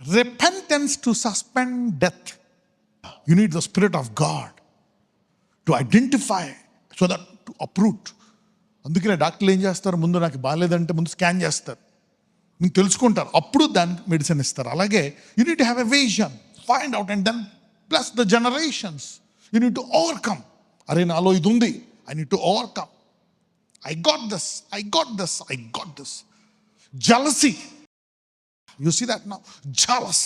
repentance to suspend death. You need the Spirit of God to identify so that to uproot. అందుకనే డాక్టర్లు ఏం చేస్తారు, ముందు నాకు బాగాలేదంటే ముందు స్కాన్ చేస్తారు, మీకు తెలుసుకుంటారు, అప్పుడు దానికి మెడిసిన్ ఇస్తారు. అలాగే you need to have a vision, find out and then plus the generations you need to overcome. అరే నాలో ఇది ఉంది, I need to overcome. I got this, I got this, I got this. Jealousy. You see that now? Jealous.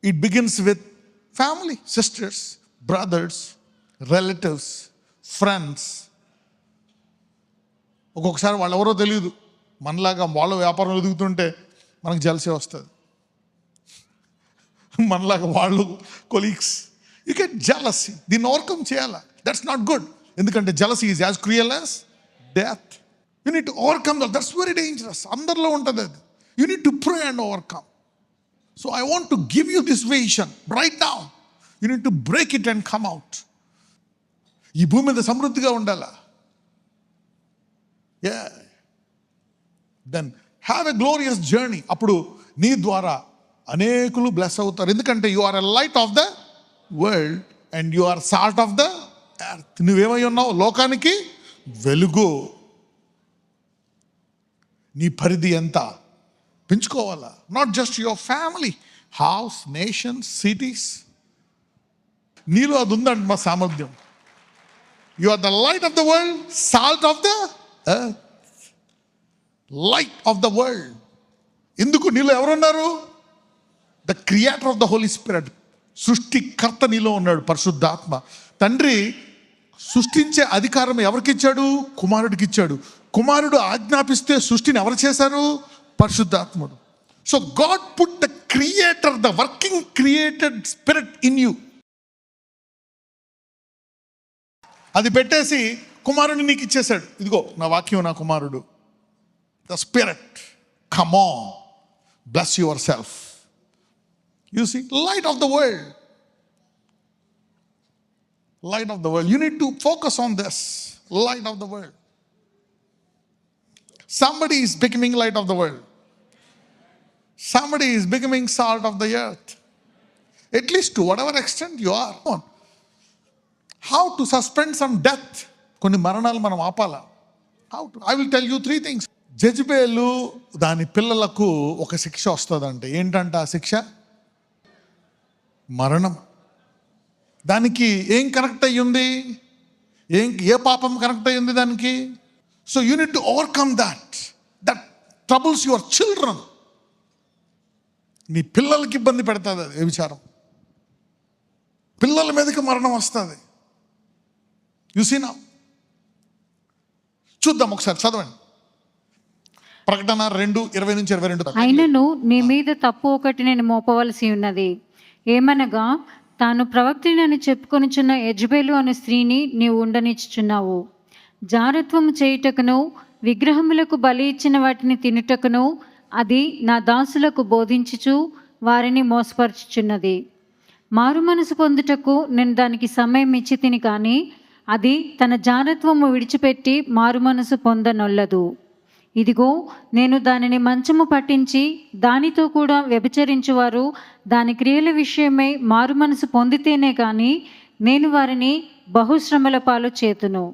It begins with family, sisters, brothers, relatives, friends. ఒక్కొక్కసారి వాళ్ళు ఎవరో తెలియదు, మనలాగా వాళ్ళ వ్యాపారం ఎదుగుతుంటే మనకు జలసీ వస్తుంది. మనలాగా వాళ్ళు కొలీగ్స్, యూ గెట్ జలసీ. దీన్ని ఓవర్కమ్ చేయాలా? That's not good. ఎందుకంటే jealousy is as cruel as death. You need to overcome that. That's very dangerous. అందరిలో ఉంటుంది అది. You need to pray and overcome. So I want to give you this vision right now. You need to break it and come out. ఈ భూమి మీద సమృద్ధిగా ఉండాలా? Yeah. Then have a glorious journey. అప్పుడు నీ ద్వారా అనేకులు బ్లెస్ అవుతారు. ఎందుకంటే you are a light of the world and you are salt of the earth. నువ్వేమై ఉన్నావు? లోకానికి వెలుగు. నీ పరిధి ఎంత పెంచుకోవాలా? Not just your family, house, nation, cities. నీలో అది ఉందండి మా సామర్థ్యం. You are the light of the world, salt of the earth. Light of the world. ఎందుకు? నీలో ఎవరున్నారు? The creator of the Holy Spirit. సృష్టికర్త నీలో ఉన్నాడు, పరిశుద్ధాత్మ. తండ్రి సృష్టించే అధికారం ఎవరికి ఇచ్చాడు? కుమారుడికి ఇచ్చాడు. కుమారుడు ఆజ్ఞాపిస్తే సృష్టిని ఎవరు చేశారు? పరిశుద్ధాత్ముడు. So God put the creator, the working created spirit in you. అది పెట్టేసి కుమారుడిని నీకు ఇచ్చేశాడు. ఇదిగో నా వాక్యం, నా కుమారుడు. The spirit, come on, bless yourself. You see, light of the world. Light of the world. You need to focus on this. Light of the world. Somebody is becoming light of the world. Somebody is becoming salt of the earth. At least to whatever extent you are. How to suspend some death? కొన్ని మరణాలు మనం ఆపాలా? How to? I will tell you 3 things. జెజబేలు దాని పిల్లలకు ఒక శిక్ష వస్తుందంటే ఏంటంట ఆ శిక్ష? మరణం. దానికి ఏం కనెక్ట్ అయ్యింది? ఏ పాపం కనెక్ట్ అయ్యింది దానికి? So you need to overcome that troubles your children. నీ పిల్లలకి ఇబ్బంది పెడుతుంది అది, ఏ విచారం. పిల్లల మీదకి మరణం వస్తుంది. You see now. చూద్దాం ఒకసారి, చదవండి. ప్రకటన 2:20-22. అయినను నీ మీద తప్పు ఒకటి నేను మోపవలసి ఉన్నది. ఏమనగా, తాను ప్రవక్తినని చెప్పుకొనిచున్న యెజబెలు అనే స్త్రీని నీవు ఉండనిచ్చుచున్నావు. జారత్వము చేయుటకును విగ్రహములకు బలి ఇచ్చిన వాటిని తినుటకును అది నా దాసులకు బోధించుచు వారిని మోసపరచుచున్నది. మారు మనసు పొందుటకు నేను దానికి సమయం ఇచ్చి తిని, కానీ అది తన జారత్వము విడిచిపెట్టి మారు మనసు పొందనొల్లదు. ఇదిగో, నేను దానిని మంచము పట్టించి దానితో కూడా వ్యభిచరించువారు దాని క్రియల విషయమై మారు మనసు పొందితేనే కానీ నేను వారిని బహుశ్రమల పాలు చేతును.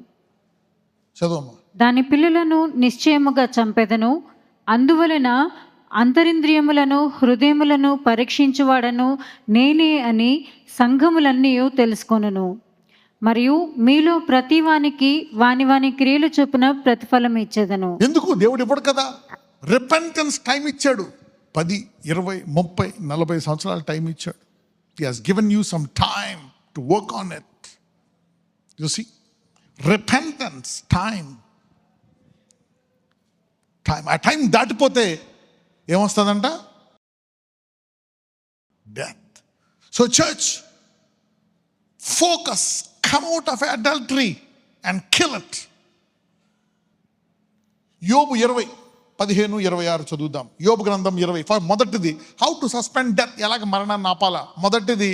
దాని పిల్లలను నిశ్చయముగా చంపెదను. అందువలన అంతరింద్రియములను హృదయములను పరీక్షించువాడను నేనే అని సంఘములన్నీ తెలుసుకొనును. మరియు మీలో ప్రతి వానికి వాని క్రియలు చొప్పున ప్రతిఫలం ఇచ్చేదను. ఎందుకు? దేవుడు ఇవ్వడు కదా. రిపెంటెన్స్ టైం ఇచ్చాడు. 10, 20, 30, 40 సంవత్సరాల టైం ఇచ్చాడు. He has given you some time to work on it. You see, repentance time. ఆ టైం దాటిపోతే ఏమొస్తుందంట? Death. So church, focus, come out of adultery and kill it. యోబు 20:15-26 చదువుదాం. యోబు గ్రంథం 20. మొదటిది, హౌ టు సస్పెండ్ డెత్, ఎలాగ మరణాన్ని ఆపాలా. మొదటిది,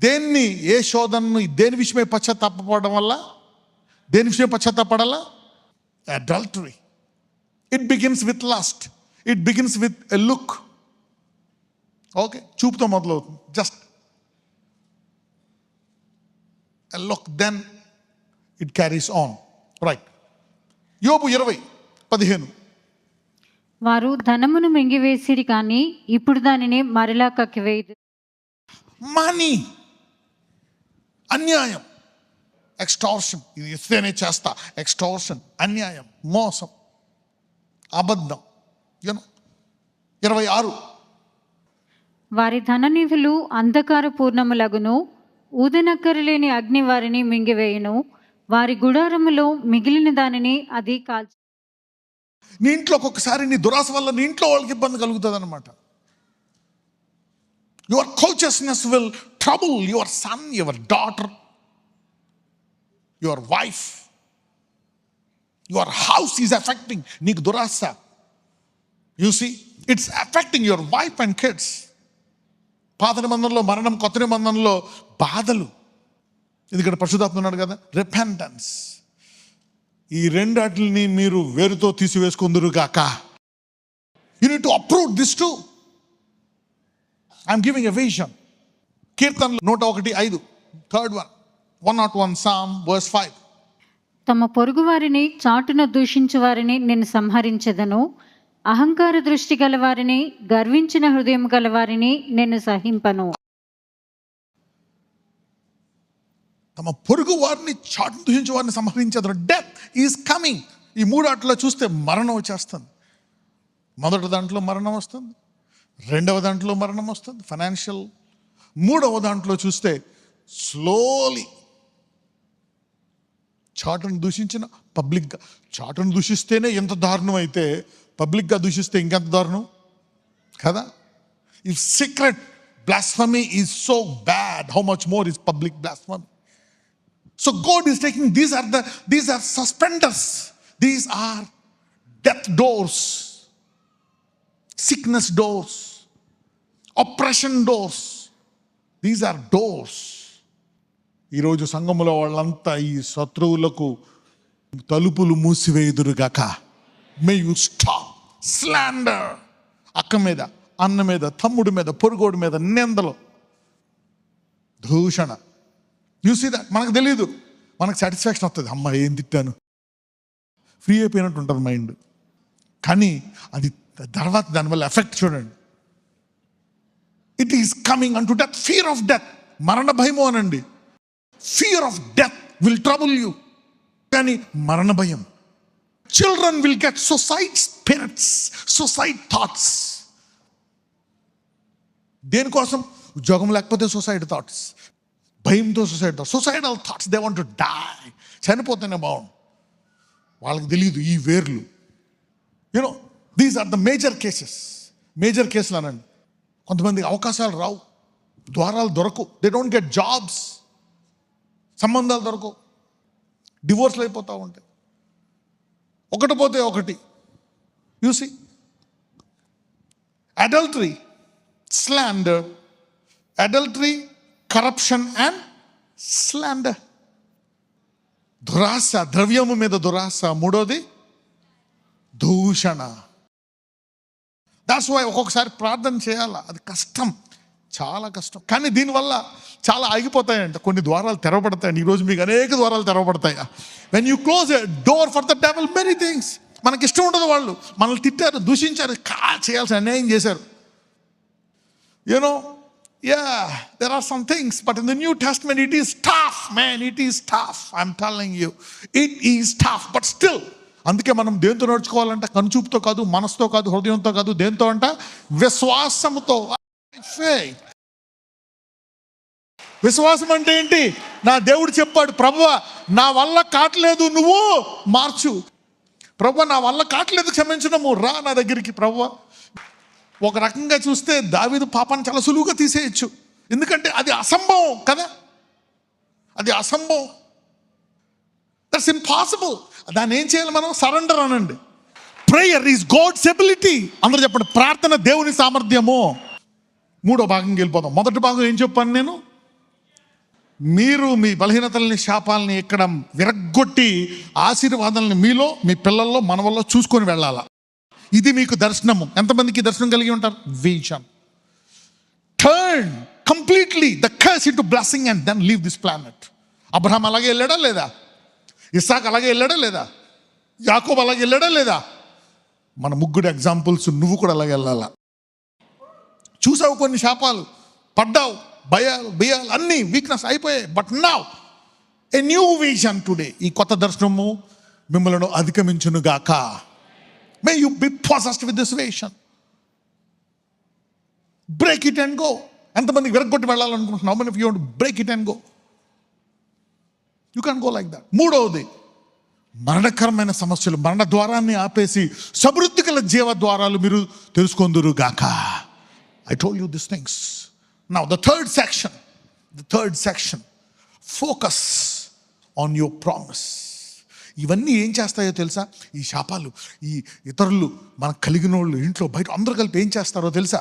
దేన్ని, ఏ శోధనను, దేని విషయమై పశ్చాత్తాపడడం వల్ల, దేని విషయం పశ్చాత్తాపడాలా? Adultery. It begins with lust. It begins with a look. Okay, చూపుతో మొదలవుతుంది. Just look, then it carries on. Right. యోబు 20:15. వారు ధనమును మింగివేసిరి కానీ ఇప్పుడు దానిని మరలా కక్కివేయదు. మనీ, అన్యాయం, ఎక్స్టార్షన్, ఇది ఇస్తేనే చేస్తా, ఎక్స్టార్షన్, అన్యాయం, మోసం, అబద్ధం. 26. వారి ధననిధులు అంధకార పూర్ణములగును, ఊదనక్కరలేని అగ్ని వారిని మింగివేయును, వారి గుడారములో మిగిలిన దానిని అది కాల్చి. నీ ఇంట్లో ఒక్కొక్కసారి నీ దురాశ వల్ల నీ ఇంట్లో వాళ్ళకి ఇబ్బంది కలుగుతుంది అనమాట. Your covetousness will trouble your son, your daughter, your wife, your house is affecting. నీకు దురాశ, you see, it's affecting your wife and kids. పాత నిబంధనలో మరణం, కొత్త నిబంధనలో బాధలు. ఇది ఇక్కడ పరిశుద్ధాత్మ ఉన్నాడు కదా, రిపెంటెన్స్. ఈ రెండాటిని మీరు వేరుతో తీసివేసుకుందురు గాక. You need to approve this to. I'm giving a vision. కీర్తనలు 101:5, థర్డ్ వన్, 101 Psalm verse 5. తమ పొరుగు వారిని చాటున దూషించు వారిని నేను సంహరించెదను, అహంకార దృష్టి గలవారిని, గర్వించిన హృదయం గలవారిని నేను సహింపను. తమ పొరుగు వారిని, చాటును దూషించే వారిని సంహరించేది. Death is coming. ఈ 3 ఆటలో చూస్తే మరణం వచ్చేస్తుంది. మొదటి దాంట్లో మరణం వస్తుంది, రెండవ దాంట్లో మరణం వస్తుంది, ఫైనాన్షియల్. మూడవ దాంట్లో చూస్తే స్లోలీ చాటును దూషించిన పబ్లిక్గా. చాటును దూషిస్తేనే ఎంత దారుణం అయితే పబ్లిక్గా దూషిస్తే ఇంకెంత దారుణం కదా. If secret blasphemy is so bad, how much more is public blasphemy. So God is taking, these are suspenders, these are death doors, sickness doors, oppression doors. These are doors. ఈరోజు సంఘములో వాళ్ళంతా ఈ శత్రువులకు తలుపులు మూసివేయుదురుగాక. మే యు స్టాప్ స్లాండర్. అక్క మీద, అన్న మీద, తమ్ముడి మీద, పొరుగోడి మీద నిందలు, దూషణ. You see that. మనకు తెలియదు, మనకు సాటిస్ఫాక్షన్ వస్తుంది, అమ్మ ఏం తిట్టాను, ఫ్రీ అయిపోయినట్టు ఉంటుంది మైండ్. కానీ అది తర్వాత దానివల్ల ఎఫెక్ట్ చూడండి. It is coming on to death, fear of death. మరణ భయము అనండి. Fear of death will trouble you. కానీ మరణ భయం. Children will get suicide spirits, suicide thoughts. దేనికోసం? ఉద్యోగం లేకపోతే సూసైడ్ థాట్స్, భయంతో suicidal thoughts. They want to die. చనిపోతేనే బాగుండు. వాళ్ళకి తెలియదు ఈ వేర్లు. You know, these are the major cases. Major కేసులు అనండి. కొంతమందికి అవకాశాలు రావు, ద్వారాలు దొరకవు, దే డోంట్ గెట్ జాబ్స్, సంబంధాలు దొరకవు, డివోర్స్లు అయిపోతూ ఉంటాయి, ఒకటి పోతే ఒకటి. You see, adultery, slander, adultery, corruption and slander. దురాశ, ద్రవ్యము మీద దురాశ. మూడోది దూషణ. దాట్స్ వై ఒక్కొక్కసారి ప్రార్థన చేయాలా, అది కష్టం, చాలా కష్టం. కానీ దీనివల్ల చాలా ఆగిపోతాయంట, కొన్ని ద్వారాలు తెరవబడతాయండి. ఈరోజు మీకు అనేక ద్వారాలు తెరవబడతాయి. When you close a door for the devil, many things. మనకి ఇష్టం ఉండదు. వాళ్ళు మనల్ని తిట్టారు, దూషించారు, చేయాల్సిన అన్యాయం చేశారు. You know, yeah, there are some things, but in the New Testament it is tough, man, it is tough. I'm telling you, it is tough, but still. అందుకే మనం దేంతో నడుచుకోవాలంట? కనుచూపుతో కాదు, మనసుతో కాదు, హృదయంతో కాదు. దేంతో అంట? విశ్వాసముతో. విశ్వాసం అంటే ఏంటి? నా దేవుడు చెప్పాడు, ప్రభువా నా వల్ల కావట్లేదు, నువ్వు మార్చు. ప్రభువా నా వల్ల కావట్లేదు, క్షమించడము, రా నా దగ్గరికి. ప్రభువా, ఒక రకంగా చూస్తే దావీదు పాపాన్ని చాలా సులువుగా తీసేయచ్చు, ఎందుకంటే అది అసంభవం కదా. అది అసంభవం, దట్స్ ఇంపాసిబుల్. దాన్ని ఏం చేయాలి మనం? సరెండర్ అనండి. Prayer is God's ability. అందరూ చెప్పండి, ప్రార్థన దేవుని సామర్థ్యము. మూడో భాగంకి వెళ్ళిపోదాం. మొదటి భాగం ఏం చెప్పాను నేను? మీరు మీ బలహీనతల్ని, శాపాలని ఇక్కడ విరగ్గొట్టి ఆశీర్వాదాలని మీలో, మీ పిల్లల్లో, మనవల్లో చూసుకొని వెళ్ళాలా. ఇది మీకు దర్శనము. ఎంతమందికి దర్శనం కలిగి ఉంటారు? Vision. Turn completely the curse into blessing and then leave this planet. Abraham అలాగే వెళ్ళాడా లేదా? ఇస్సాక్ అలాగే వెళ్ళాడా లేదా? యాకోబు అలాగే వెళ్ళాడా లేదా? మన ముగ్గురు ఎగ్జాంపుల్స్, నువ్వు కూడా అలాగే వెళ్ళాలా. చూసావు కొన్ని శాపాలు, పడ్డావు, భయాలు అన్నీ వీక్నెస్ అయిపోయాయి. But now a new vision today. ఈ కొత్త దర్శనము మిమ్మల్ని అధిగమించును గాక. May you be possessed with this vision. Break it and go. ఎంతమంది విరగొట్టి వెళ్ళాలనుకుంటున్నావు? Many you want break it and go, you can go like that. మూడవది, మరణకరమైన సమస్యలు, మరణ ద్వారాన్ని ఆపేసి సమృద్ధి గల జీవ ద్వారాలు మీరు తెలుసుకొందురు గాక. I told you these things. Now the third section, focus on your promise. ఇవన్నీ ఏం చేస్తాయో తెలుసా? ఈ శాపాలు, ఈ ఇతరులు, మనకు కలిగిన వాళ్ళు, ఇంట్లో బయట అందరూ కలిపి ఏం చేస్తారో తెలుసా?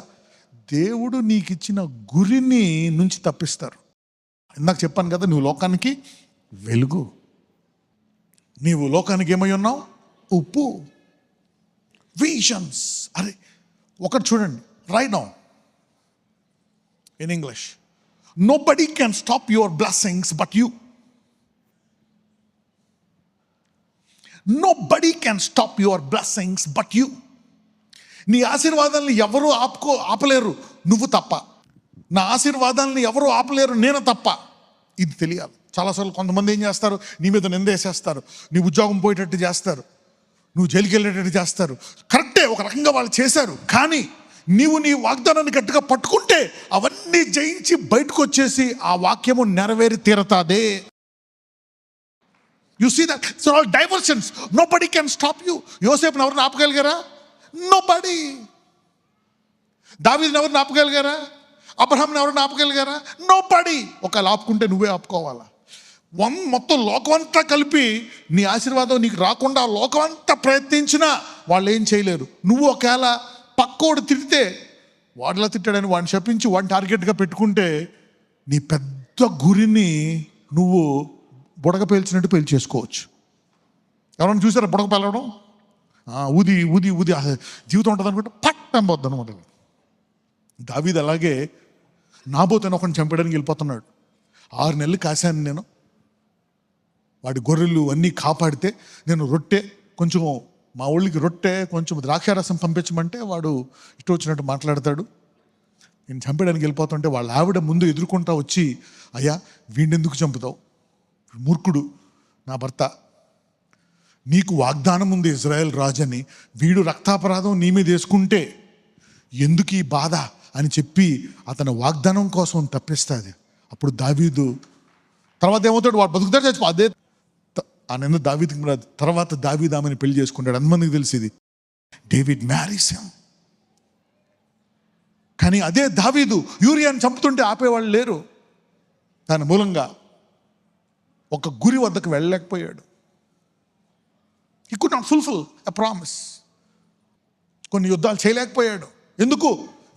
దేవుడు నీకు ఇచ్చిన గురిని నుంచి తప్పిస్తారు. ఇందాక చెప్పాను కదా, నువ్వు లోకానికి వెలుగు, నీవు లోకానికి ఏమై ఉన్నావు? ఉప్పు. విజన్స్. అరే ఒకటి చూడండి, right now in English, nobody can stop your blessings but you. Nobody can stop your blessings but you. నీ ఆశీర్వాదాలను ఎవరు ఆపలేరు, నువ్వు తప్ప. నా ఆశీర్వాదాలను ఎవరు ఆపలేరు, నేను తప్ప. ఇది తెలియాలి. చాలాసార్లు కొంతమంది ఏం చేస్తారు, నీ మీద నిందేసేస్తారు, నీ ఉద్యోగం పోయేటట్టు చేస్తారు, నువ్వు జైలుకి వెళ్ళేటట్టు చేస్తారు. కరెక్టే, ఒక రకంగా వాళ్ళు చేశారు. కానీ నీవు నీ వాగ్దానాన్ని గట్టిగా పట్టుకుంటే అవన్నీ జయించి బయటకు వచ్చేసి ఆ వాక్యము నెరవేరి తీరతాదే. You see that it's all diversions. Nobody can stop you. యోసేపుని ఎవరిని ఆపగలిగారా? నోబడీ. దావీదుని ఎవరిని ఆపగలిగారా? అబ్రహాంని ఎవరిని ఆపగలిగారా? నోబడీ. ఒకవేళ ఆపుకుంటే నువ్వే ఆపుకోవాలా. మొత్తం లోకమంతా కలిపి నీ ఆశీర్వాదం నీకు రాకుండా లోకమంతా ప్రయత్నించినా వాళ్ళు ఏం చేయలేరు. నువ్వు ఒకవేళ పక్కోడు తిడితే వాడిలా తిట్టాడని వాడిని శపించి వాడిని టార్గెట్గా పెట్టుకుంటే నీ పెద్ద గురిని నువ్వు బుడగ పేల్చినట్టు పేల్చేసుకోవచ్చు. ఎవరైనా చూసారా బుడగ పేలడం? ఊది ఊది ఊది జీవితం ఉంటుంది అనుకుంటే పట్టం పోద్ది అనమాట. దావీదు అలాగే నాబోతుని ఒకరిని చంపడానికి వెళ్ళిపోతున్నాడు. 6 నెలలు కాశాను నేను, వాడి గొర్రెలు అన్నీ కాపాడితే నేను రొట్టె కొంచెం, మా ఊళ్ళకి రొట్టె కొంచెం ద్రాక్షారసం పంపించమంటే వాడు ఇష్టం వచ్చినట్టు మాట్లాడతాడు. నేను చంపడానికి వెళ్ళిపోతుంటే వాళ్ళ ఆవిడ ముందు ఎదుర్కొంటా వచ్చి, అయ్యా వీడినెందుకు చంపుతావు, మూర్ఖుడు నా భర్త, నీకు వాగ్దానం ఉంది ఇజ్రాయెల్ రాజని, వీడు రక్తాపరాధం నీ మీద వేసుకుంటే ఎందుకు ఈ బాధ అని చెప్పి అతని వాగ్దానం కోసం తప్పిస్తుంది. అప్పుడు దావీదు తర్వాత ఏమవుతాడు, వాడు బతుకుతాడు చచ్చిపో. అదే ఆయన దావీదుకి తర్వాత దావీదు ఆమెను పెళ్లి చేసుకుంటాడు. అంతమందికి తెలిసింది. David marries him. కానీ అదే దావీదు యూరియాని చంపుతుంటే ఆపేవాళ్ళు లేరు. దాని మూలంగా ఒక గురి వద్దకు వెళ్ళలేకపోయాడు. He could not fulfil a promise. కొన్ని యుద్ధాలు చేయలేకపోయాడు. ఎందుకు?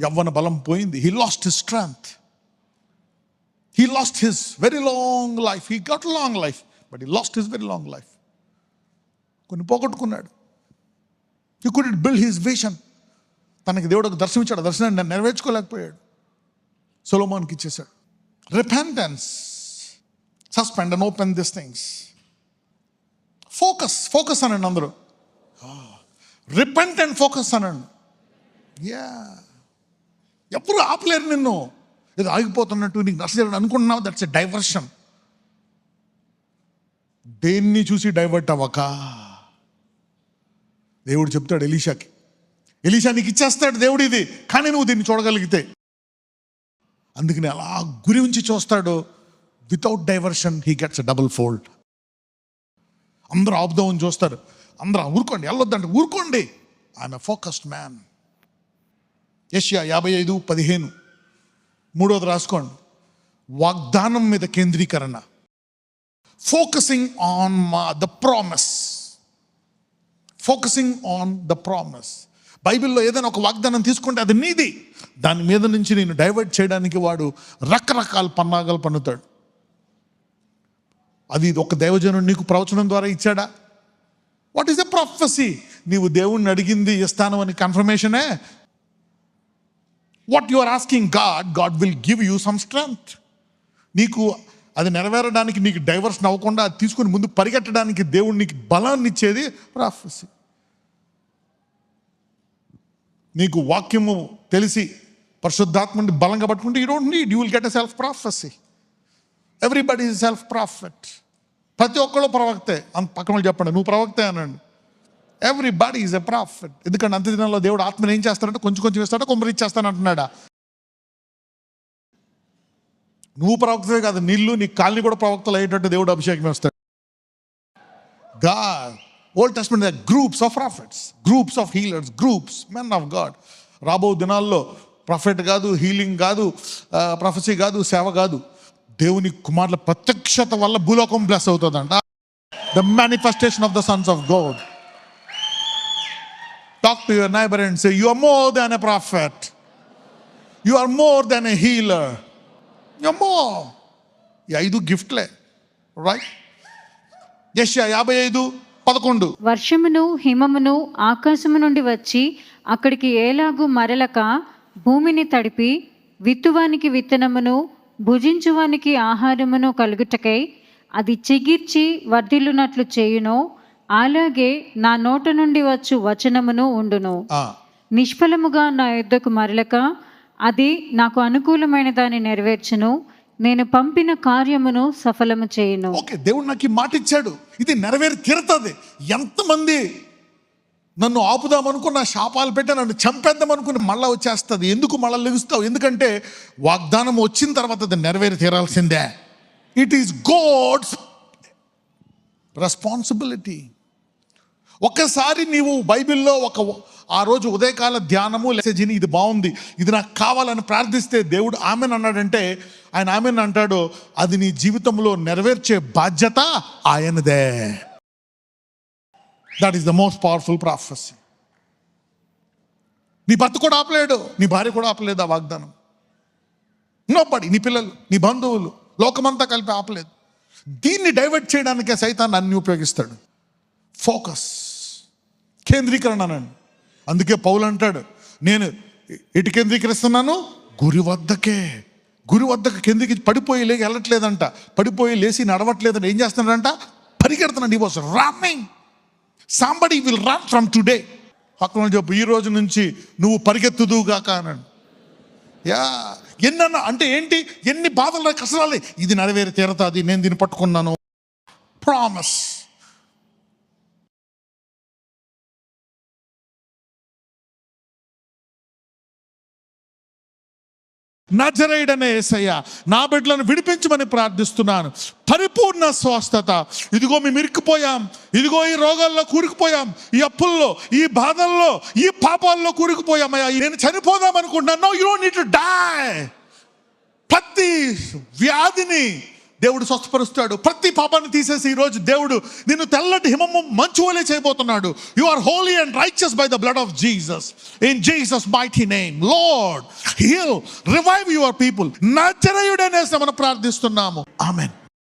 యవ్వన బలం పోయింది. He lost his strength. He lost his very long life. He got long life but he lost his very long life. కొన్ని పోగొట్టుకున్నాడు. He couldn't build his vision. తనకి దేవుడు ఒక దర్శనం ఇచ్చాడు, దర్శనాన్ని నెరవేర్చుకోలేకపోయాడు. సొలొమోన్కి ఇచ్చేశాడు. Repentance, suspend and open this things. Focus అనండి అందరూ. రిపెంట్ అండ్ ఫోకస్ అనండి. ఎప్పుడు ఆపలేరు నిన్ను. ఏదో ఆగిపోతున్నట్టు నీకు నష్టం అనుకుంటున్నావు, దట్స్ ఎ డైవర్షన్. దేన్ని చూసి డైవర్ట్ అవ్వక. దేవుడు చెప్తాడు ఎలీషాకి, ఎలీషా నీకు ఇచ్చేస్తాడు దేవుడు ఇది, కానీ నువ్వు దీన్ని చూడగలిగితే. అందుకని అలా గురి ఉంచి చూస్తాడు. Without diversion he gets double fold. అందరూ ఆపుదామని చూస్తారు. అందరూ ఊరుకోండి, వెళ్ళొద్దంటే ఊరుకోండి. I'm a focused man. యెషయా 55:15 మూడోది రాసుకోండి. వాగ్దానం మీద కేంద్రీకరణ. Focusing on the promise. Focusing on the promise. బైబిల్లో ఏదైనా ఒక వాగ్దానం తీసుకుంటే అది నీది. దాని మీద నుంచి నేను డైవర్ట్ చేయడానికి వాడు రకరకాల పన్నాగాలు పన్నుతాడు. అది ఒక దైవజనుడు నీకు ప్రవచనం ద్వారా ఇచ్చాడా? What is a prophecy? నీవు దేవుణ్ణి అడిగింది ఇస్తాను అని కన్ఫర్మేషనే. What you are asking God will give you some strength. నీకు అది నెరవేరడానికి, నీకు డైవర్షన్ అవ్వకుండా అది తీసుకుని ముందు పరిగెట్టడానికి దేవుడు నీకు బలాన్ని ఇచ్చేది ప్రాఫెసీ. నీకు వాక్యము తెలిసి పరిశుద్ధాత్మని బలంగా పట్టుకుంటే you don't need, you will get a self prophecy. Everybody is self prophet. ప్రతి ఒక్కళ్ళు ప్రవక్తే. అంత పక్కన వాళ్ళు చెప్పండి, నువ్వు ప్రవక్తే అనండి. Everybody is a prophet. ఎందుకంటే అంత్య దినాల్లో దేవుడు ఆత్మని ఏం చేస్తాడంటే కొంచెం కొంచెం ఇస్తాడా, కొమ్మరిచ్చేస్తాను అంటున్నాడా. నువ్వు ప్రవక్తవే కాదు, నీళ్ళు నీ కాలనీ కూడా ప్రవక్తలు అయ్యేటట్టు దేవుడు అభిషేకం వేస్తాడు. God, Old Testament, there are groups of prophets, groups of healers, groups, men of God. రాబో దినాల్లో ప్రొఫెట్ కాదు, హీలింగ్ కాదు, ప్రొఫెసీ కాదు, సేవ కాదు, దేవుని కుమారుల ప్రత్యక్షత వల్ల భూలోకం బ్లెస్ అవుతుందంట. The manifestation of the sons of God. Talk to your neighbour and say, you are more than a prophet, you are more than a healer, you are more. ఈ 5 గిఫ్ట్లే, రైట్? యెషయా 55:11. వర్షమును హిమమును ఆకాశము నుండి వచ్చి అక్కడికి ఏలాగు మరలక భూమిని తడిపి విత్తువానికి విత్తనమును భుజించువానికి ఆహారమును కలుగుటకై అది చిగిర్చి వర్ధిల్లునట్లు చేయును, అలాగే నా నోట నుండి వచ్చు వచనమును ఉండును. నిష్ఫలముగా నా యొద్దకు మరలక అది నాకు అనుకూలమైన దాన్ని నెరవేర్చును, నేను పంపిన కార్యమును సఫలము చేయును. ఓకే, దేవుడు నాకు ఈ మాట ఇచ్చాడు, ఇది నెరవేరి తీరుతుంది. ఎంతమంది నన్ను ఆపుదామనుకున్న, శాపాలు పెట్టి నన్ను చంపేద్దాం అనుకుని మళ్ళీ వచ్చేస్తుంది. ఎందుకు మళ్ళీ లెగుస్తావు? ఎందుకంటే వాగ్దానం వచ్చిన తర్వాత అది నెరవేరి తీరాల్సిందే. It is God's responsibility. ఒక్కసారి నీవు బైబిల్లో ఆ రోజు ఉదయకాల ధ్యానము మెసేజ్ని ఇది బాగుంది, ఇది నాకు కావాలని ప్రార్థిస్తే దేవుడు ఆమెన్ అన్నాడంటే, ఆయన ఆమెన్ అంటాడు, అది నీ జీవితంలో నెరవేర్చే బాధ్యత ఆయనదే. That is the most powerful prophecy. నీ భర్త కూడా ఆపలేడు, నీ భార్య కూడా ఆపలేదు ఆ వాగ్దానం. నోబడి, నీ పిల్లలు, నీ బంధువులు, లోకమంతా కలిపి ఆపలేదు. దీన్ని డైవర్ట్ చేయడానికే సైతాన్ని అన్ని ఉపయోగిస్తాడు. ఫోకస్, కేంద్రీకరణ అనండి. అందుకే పౌలు అంటాడు, నేను ఎటు కేంద్రీకరిస్తున్నాను? గురి వద్దకు కేంద్రీకరించి పడిపోయి లేక వెళ్ళట్లేదంట, పడిపోయి లేచి నడవట్లేదంట. ఏం చేస్తున్నాడంట? పరిగెడుతున్నాడు. He was running. Somebody will run from today. పక్కన చెప్పు, ఈ రోజు నుంచి నువ్వు పరిగెత్తుదుగాక అనండి. యా, ఎన్నన్నా అంటే ఏంటి? ఎన్ని బాధలు కసరాలి, ఇది నెరవేరి తీరతాది, నేను దీన్ని పట్టుకున్నాను. ప్రామిస్. నజరేయుడనే యేసయ్య, నా బిడ్డలను విడిపించమని ప్రార్థిస్తున్నాను. పరిపూర్ణ స్వస్థత. ఇదిగో మేము ఇరుక్కుపోయాం, ఇదిగో ఈ రోగాల్లో కూరుకుపోయాం, ఈ అప్పుల్లో, ఈ బాధల్లో, ఈ పాపాల్లో కూరుకుపోయాం. అయ్యా, నేను చనిపోదాం అనుకుంటున్నాను. No, you don't need to die. ప్రతి వ్యాధిని దేవుడు స్వస్థపరుస్తాడు. ప్రతి పాపాన్ని తీసేసి ఈరోజు దేవుడు నిన్ను తెల్లటి హిమము మంచు వలె చేయబోతున్నాడు. You are holy and righteous by the blood of Jesus. In Jesus mighty name, Lord heal, revive your people. నజరేయుడనే మనం ప్రార్థిస్తున్నాము. ఆమెన్.